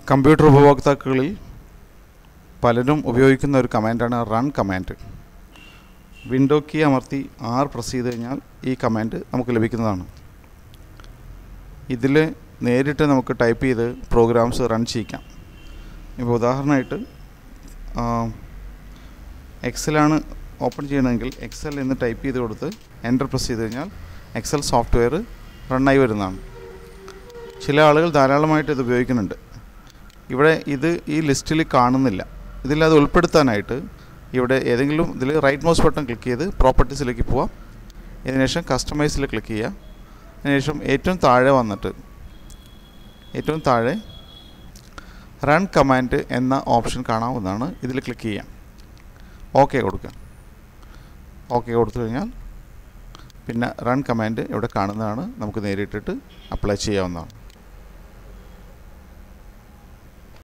Computer ഉപഭോക്താക്കളിൽ പലരും ഉപയോഗിക്കുന്ന ഒരു കമാൻഡാണ് റൺ കമാൻഡ്. വിൻഡോ കീ അമർത്തി R പ്രസ് ചെയ്ത് കഴിഞ്ഞാൽ ഈ കമാൻഡ് നമുക്ക് ലഭിക്കുന്നതാണ്. ഇതിൽ നേരിട്ട് നമുക്ക് ടൈപ്പ് ചെയ്ത് പ്രോഗ്രാംസ് റൺ ചെയ്യിക്കാം. ഇപ്പോൾ ഉദാഹരണമായിട്ട് എക്സലാണ് ഓപ്പൺ ചെയ്യണമെങ്കിൽ എക്സൽ എന്ന് ടൈപ്പ് ചെയ്ത് കൊടുത്ത് എൻ്റർ പ്രസ് ചെയ്ത് കഴിഞ്ഞാൽ എക്സൽ സോഫ്റ്റ്വെയർ റണ്ണായി വരുന്നതാണ്. ചില ആളുകൾ ധാരാളമായിട്ട് ഇത് ഉപയോഗിക്കുന്നുണ്ട്. ഇവിടെ ഇത് ഈ ലിസ്റ്റിൽ കാണുന്നില്ല. ഇതിലത് ഉൾപ്പെടുത്താനായിട്ട് ഇവിടെ ഏതെങ്കിലും ഇതിൽ റൈറ്റ് മൗസ് ബട്ടൺ ക്ലിക്ക് ചെയ്ത് പ്രോപ്പർട്ടീസിലേക്ക് പോവാം. ഇതിനുശേഷം കസ്റ്റമൈസിൽ ക്ലിക്ക് ചെയ്യുക. അതിനുശേഷം ഏറ്റവും താഴെ വന്നിട്ട് ഏറ്റവും താഴെ റൺ കമാൻഡ് എന്ന ഓപ്ഷൻ കാണാവുന്നതാണ്. ഇതിൽ ക്ലിക്ക് ചെയ്യാം. ഓക്കെ കൊടുക്കുക. ഓക്കെ കൊടുത്തു കഴിഞ്ഞാൽ പിന്നെ റൺ കമാൻഡ് ഇവിടെ കാണുന്നതാണ്. നമുക്ക് നേരിട്ടിട്ട് അപ്ലൈ ചെയ്യാവുന്നതാണ്.